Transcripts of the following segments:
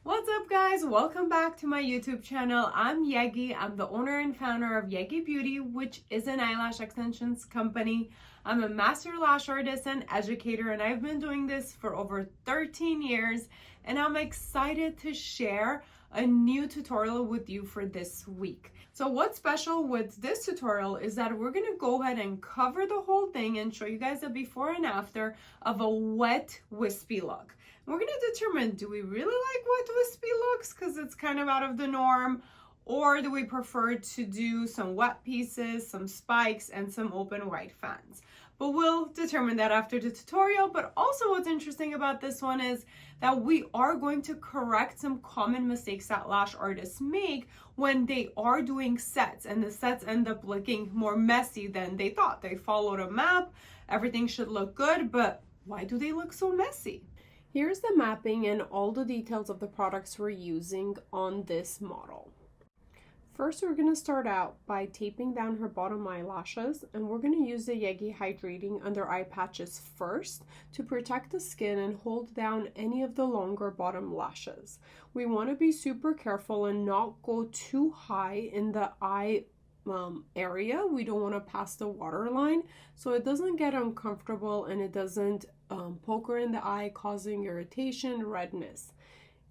What's up, guys? Welcome back to my YouTube channel. I'm Yegi. I'm the owner and founder of Yegi Beauty, which is an eyelash extensions company. I'm a master lash artist and educator, and I've been doing this for over 13 years, and I'm excited to share a new tutorial with you for this week. So what's special with this tutorial is that we're going to go ahead and cover the whole thing and show you guys a before and after of a wet wispy look. We're going to determine, do we really like wet wispy looks because it's kind of out of the norm, or do we prefer to do some wet pieces, some spikes, and some open white fans? But we'll determine that after the tutorial. But also what's interesting about this one is that we are going to correct some common mistakes that lash artists make when they are doing sets, and the sets end up looking more messy than they thought. They followed a map, everything should look good, but why do they look so messy? Here's the mapping and all the details of the products we're using on this model. First, we're going to start out by taping down her bottom eyelashes, and we're going to use the Yegi Hydrating Under Eye Patches first to protect the skin and hold down any of the longer bottom lashes. We want to be super careful and not go too high in the eye area. We don't want to pass the waterline so it doesn't get uncomfortable and it doesn't poke her in the eye, causing irritation, redness.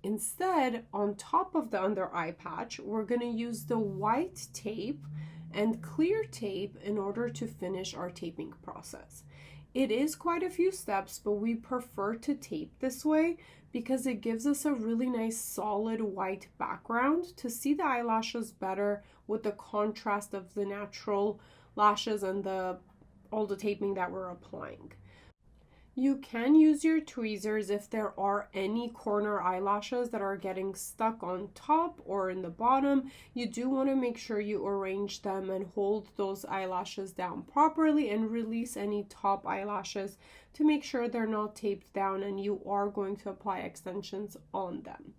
Instead, on top of the under eye patch, we're going to use the white tape and clear tape in order to finish our taping process. It is quite a few steps, but we prefer to tape this way because it gives us a really nice solid white background to see the eyelashes better with the contrast of the natural lashes and all the taping that we're applying. You can use your tweezers if there are any corner eyelashes that are getting stuck on top or in the bottom. You do want to make sure you arrange them and hold those eyelashes down properly and release any top eyelashes to make sure they're not taped down and you are going to apply extensions on them.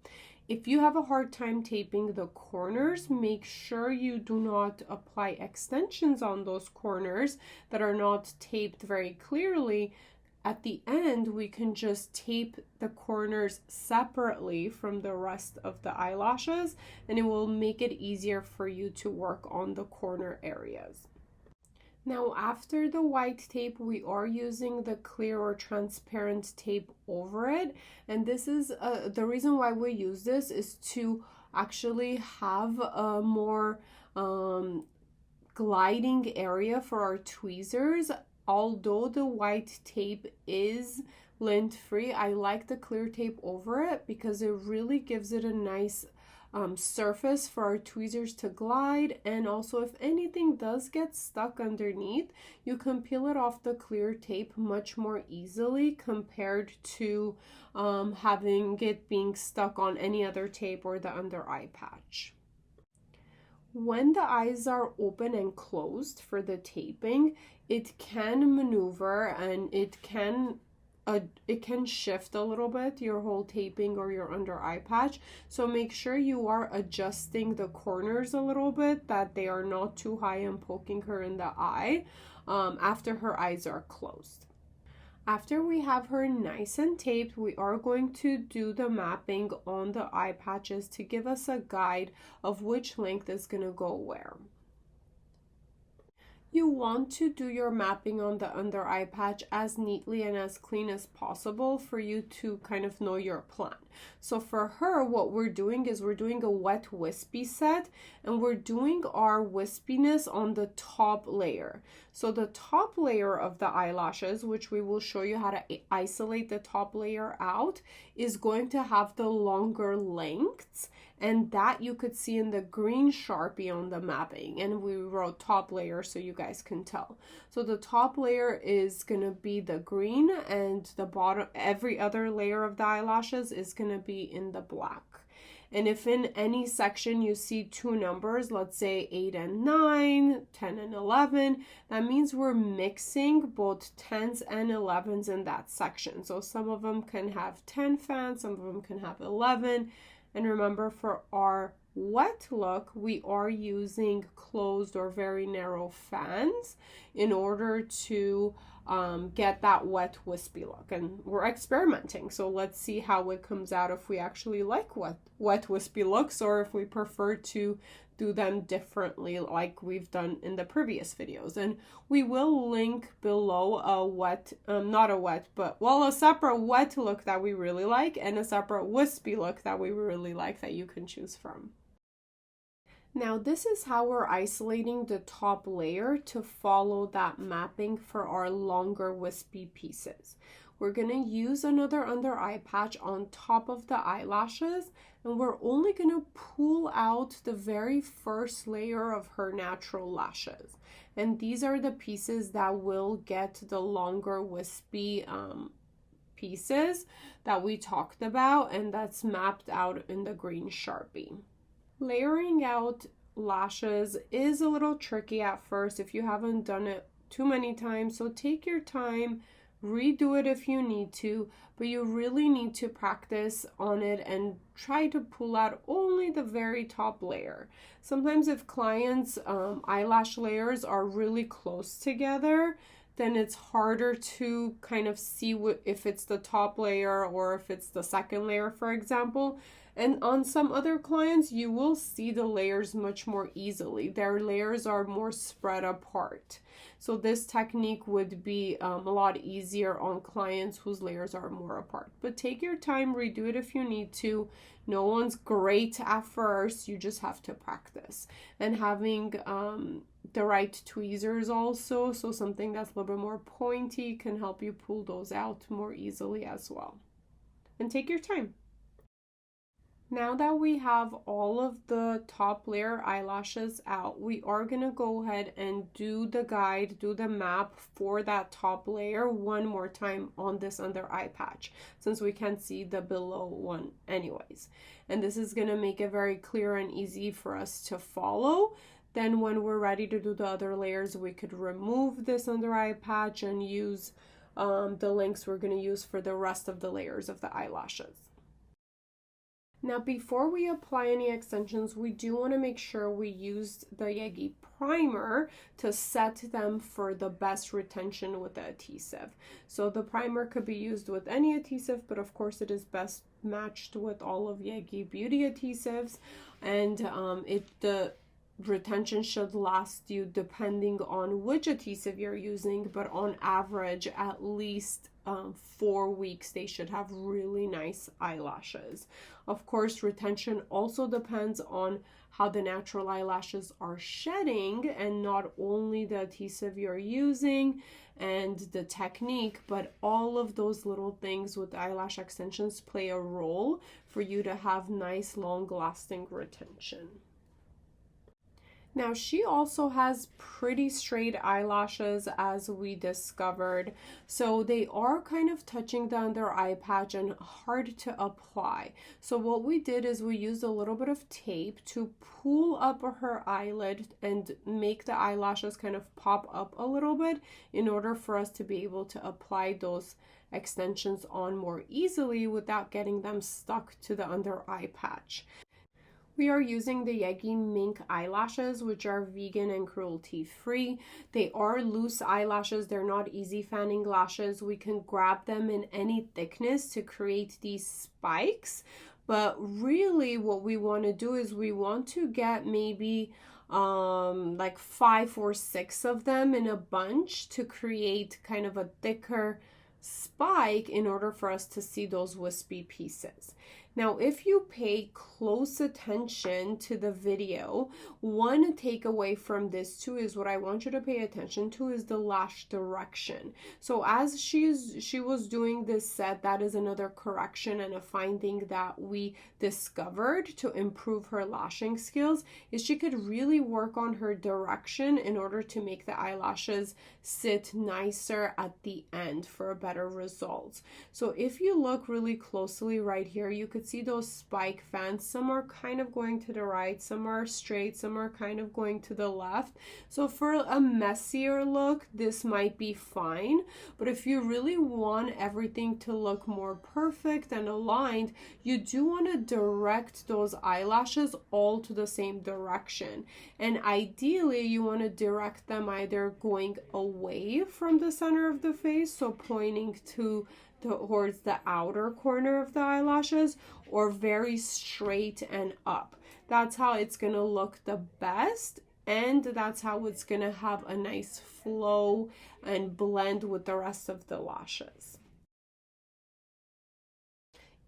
If you have a hard time taping the corners, make sure you do not apply extensions on those corners that are not taped very clearly. At the end, we can just tape the corners separately from the rest of the eyelashes, and it will make it easier for you to work on the corner areas. Now, after the white tape, we are using the clear or transparent tape over it, and this is the reason why we use this is to actually have a more gliding area for our tweezers. Although the white tape is lint-free, I like the clear tape over it because it really gives it a nice surface for our tweezers to glide. And also, if anything does get stuck underneath, you can peel it off the clear tape much more easily compared to having it being stuck on any other tape or the under eye patch. When the eyes are open and closed for the taping, it can maneuver and it can shift a little bit, your whole taping or your under eye patch. So make sure you are adjusting the corners a little bit, that they are not too high and poking her in the eye after her eyes are closed. After we have her nice and taped, we are going to do the mapping on the eye patches to give us a guide of which length is going to go where. You want to do your mapping on the under eye patch as neatly and as clean as possible for you to kind of know your plan. So for her, what we're doing is we're doing a wet wispy set, and we're doing our wispiness on the top layer. So the top layer of the eyelashes, which we will show you how to isolate the top layer out, is going to have the longer lengths, and that you could see in the green Sharpie on the mapping, and we wrote top layer so you guys can tell. So the top layer is going to be the green, and the bottom, every other layer of the eyelashes is going to be in the black. And if in any section you see two numbers, let's say 8 and 9, 10 and 11, that means we're mixing both 10s and 11s in that section. So some of them can have 10 fans, some of them can have 11. And remember, for our wet look, we are using closed or very narrow fans in order to get that wet wispy look. And we're experimenting, so let's see how it comes out, if we actually like wet wispy looks, or if we prefer to do them differently like we've done in the previous videos. And we will link below a wet, a separate wet look that we really like, and a separate wispy look that we really like that you can choose from. Now this is how we're isolating the top layer to follow that mapping for our longer wispy pieces. We're going to use another under eye patch on top of the eyelashes, and we're only going to pull out the very first layer of her natural lashes. And these are the pieces that will get the longer wispy pieces that we talked about, and that's mapped out in the green Sharpie. Layering out lashes is a little tricky at first if you haven't done it too many times, so take your time, redo it if you need to, but you really need to practice on it and try to pull out only the very top layer. Sometimes if clients' eyelash layers are really close together, then it's harder to kind of see if it's the top layer or if it's the second layer, for example. And on some other clients, you will see the layers much more easily. Their layers are more spread apart. So this technique would be a lot easier on clients whose layers are more apart. But take your time, redo it if you need to. No one's great at first. You just have to practice. And having the right tweezers also, so something that's a little bit more pointy can help you pull those out more easily as well. And take your time. Now that we have all of the top layer eyelashes out, we are going to go ahead and do the guide, do the map for that top layer one more time on this under eye patch, since we can't see the below one anyways. And this is going to make it very clear and easy for us to follow. Then when we're ready to do the other layers, we could remove this under eye patch and use the links we're going to use for the rest of the layers of the eyelashes. Now, before we apply any extensions, we do want to make sure we use the Yegi primer to set them for the best retention with the adhesive. So the primer could be used with any adhesive, but of course it is best matched with all of Yegi Beauty adhesives. And the retention should last you, depending on which adhesive you're using, but on average at least 4 weeks they should have really nice eyelashes. Of course, retention also depends on how the natural eyelashes are shedding, and not only the adhesive you're using and the technique, but all of those little things with eyelash extensions play a role for you to have nice long-lasting retention. Now, she also has pretty straight eyelashes, as we discovered, so they are kind of touching the under eye patch and hard to apply. So what we did is we used a little bit of tape to pull up her eyelid and make the eyelashes kind of pop up a little bit in order for us to be able to apply those extensions on more easily without getting them stuck to the under eye patch. We are using the Yegi Mink eyelashes, which are vegan and cruelty-free. They are loose eyelashes. They're not easy fanning lashes. We can grab them in any thickness to create these spikes. But really what we want to do is we want to get maybe like 5 or 6 of them in a bunch to create kind of a thicker spike in order for us to see those wispy pieces. Now, if you pay close attention to the video, one takeaway from this too is what I want you to pay attention to is the lash direction. So as she was doing this set, that is another correction and a finding that we discovered to improve her lashing skills, is she could really work on her direction in order to make the eyelashes sit nicer at the end for a better result. So if you look really closely right here, you could could see those spike fans. Some are kind of going to the right, some are straight, some are kind of going to the left. So for a messier look, this might be fine. But if you really want everything to look more perfect and aligned, you do want to direct those eyelashes all to the same direction. And ideally, you want to direct them either going away from the center of the face, so pointing towards the outer corner of the eyelashes, or very straight and up. That's how it's going to look the best, and that's how it's going to have a nice flow and blend with the rest of the lashes.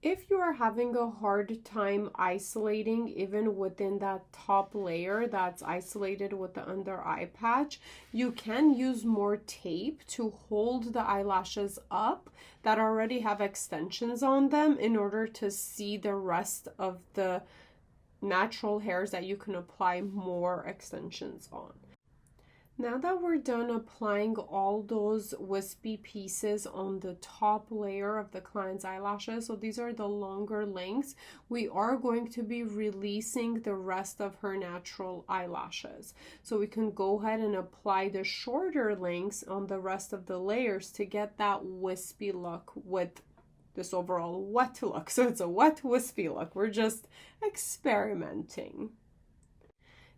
If you are having a hard time isolating even within that top layer that's isolated with the under eye patch, you can use more tape to hold the eyelashes up that already have extensions on them in order to see the rest of the natural hairs that you can apply more extensions on. Now that we're done applying all those wispy pieces on the top layer of the client's eyelashes, so these are the longer lengths, we are going to be releasing the rest of her natural eyelashes. So we can go ahead and apply the shorter lengths on the rest of the layers to get that wispy look with this overall wet look. So it's a wet wispy look. We're just experimenting.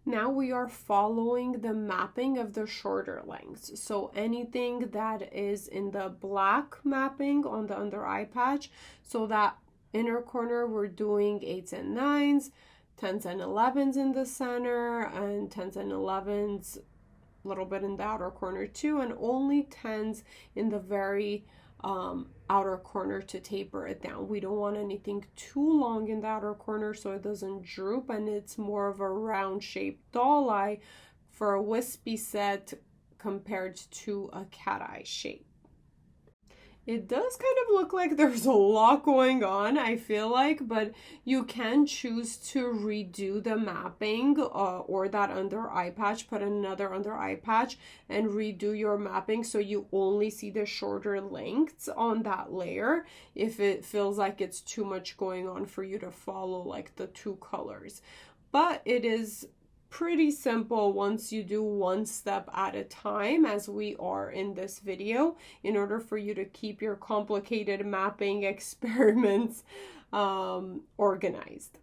Now we are following the mapping of the shorter lengths. So anything that is in the black mapping on the under eye patch, so that inner corner we're doing 8s and 9s, 10s and 11s in the center, and 10s and 11s a little bit in the outer corner too, and only 10s in the very outer corner to taper it down. We don't want anything too long in the outer corner so it doesn't droop, and it's more of a round shaped doll eye for a wispy set compared to a cat eye shape. It does kind of look like there's a lot going on, I feel like, but you can choose to redo the mapping or that under eye patch, put another under eye patch and redo your mapping so you only see the shorter lengths on that layer if it feels like it's too much going on for you to follow like the two colors. But it is pretty simple once you do one step at a time, as we are in this video, in order for you to keep your complicated mapping experiments organized.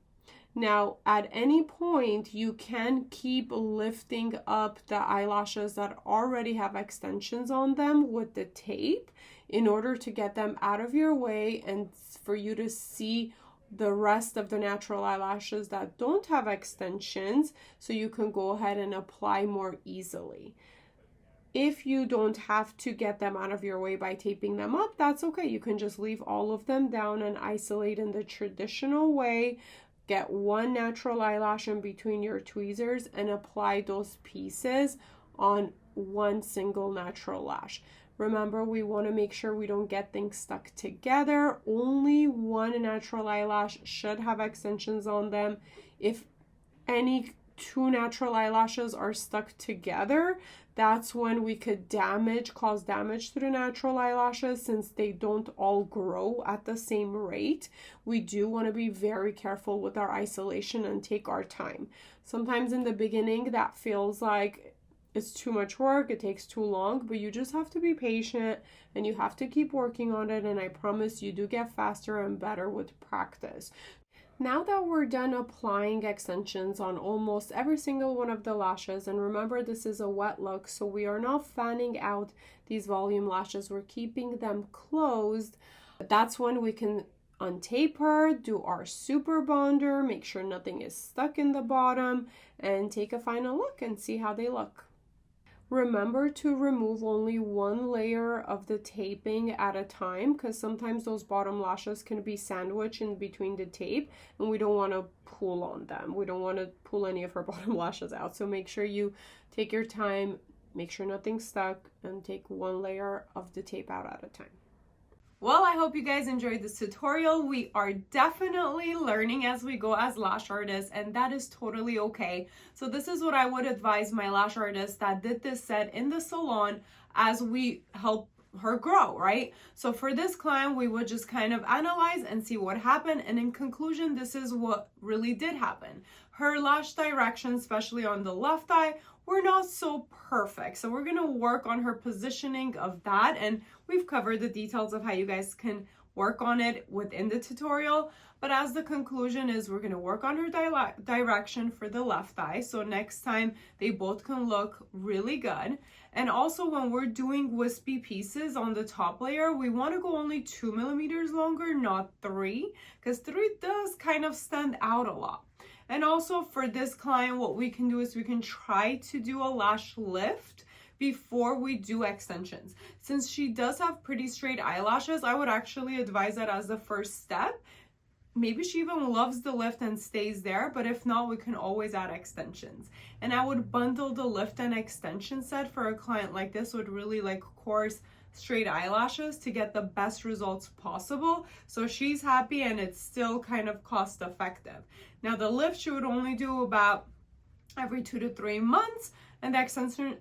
Now, at any point, you can keep lifting up the eyelashes that already have extensions on them with the tape in order to get them out of your way and for you to see the rest of the natural eyelashes that don't have extensions, so you can go ahead and apply more easily. If you don't have to get them out of your way by taping them up, that's okay. You can just leave all of them down and isolate in the traditional way. Get one natural eyelash in between your tweezers and apply those pieces on one single natural lash. Remember, we want to make sure we don't get things stuck together. Only one natural eyelash should have extensions on them. If any two natural eyelashes are stuck together, that's when we could cause damage to the natural eyelashes, since they don't all grow at the same rate. We do want to be very careful with our isolation and take our time. Sometimes in the beginning that feels like it's too much work, it takes too long, but you just have to be patient and you have to keep working on it, and I promise you do get faster and better with practice. Now that we're done applying extensions on almost every single one of the lashes, and remember this is a wet look, so we are not fanning out these volume lashes, we're keeping them closed. That's when we can untape her, do our super bonder, make sure nothing is stuck in the bottom, and take a final look and see how they look. Remember to remove only one layer of the taping at a time, because sometimes those bottom lashes can be sandwiched in between the tape and we don't want to pull on them. We don't want to pull any of her bottom lashes out. So make sure you take your time, make sure nothing's stuck, and take one layer of the tape out at a time. Well, I hope you guys enjoyed this tutorial. We are definitely learning as we go as lash artists, and that is totally okay. So this is what I would advise my lash artists that did this set in the salon as we help her grow, right? So for this client, we would just kind of analyze and see what happened. And in conclusion, this is what really did happen. Her lash direction, especially on the left eye, were not so perfect. So we're gonna work on her positioning of that. And we've covered the details of how you guys can work on it within the tutorial. But as the conclusion is, we're gonna work on her direction for the left eye. So next time they both can look really good. And also when we're doing wispy pieces on the top layer, we wanna go only 2 millimeters longer, not 3, because 3 does kind of stand out a lot. And also for this client, what we can do is we can try to do a lash lift before we do extensions. Since she does have pretty straight eyelashes, I would actually advise that as the first step. Maybe she even loves the lift and stays there, but if not, we can always add extensions. And I would bundle the lift and extension set for a client like this with really like coarse straight eyelashes to get the best results possible. So she's happy and it's still kind of cost effective. Now the lift she would only do about every 2 to 3 months, and the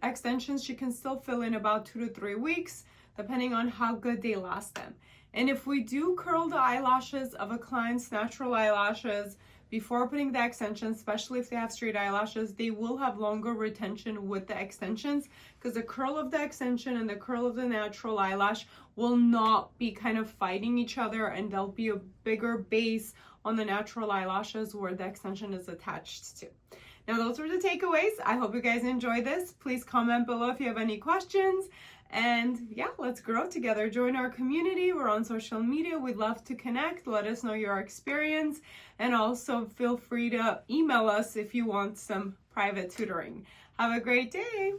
extensions she can still fill in about 2 to 3 weeks, depending on how good they last them. And if we do curl the eyelashes of a client's natural eyelashes before putting the extensions, especially if they have straight eyelashes, they will have longer retention with the extensions, because the curl of the extension and the curl of the natural eyelash will not be kind of fighting each other, and there'll be a bigger base on the natural eyelashes where the extension is attached to. Now those were the takeaways. I hope you guys enjoyed this. Please comment below if you have any questions. And yeah, let's grow together. Join our community. We're on social media. We'd love to connect. Let us know your experience. And also feel free to email us if you want some private tutoring. Have a great day.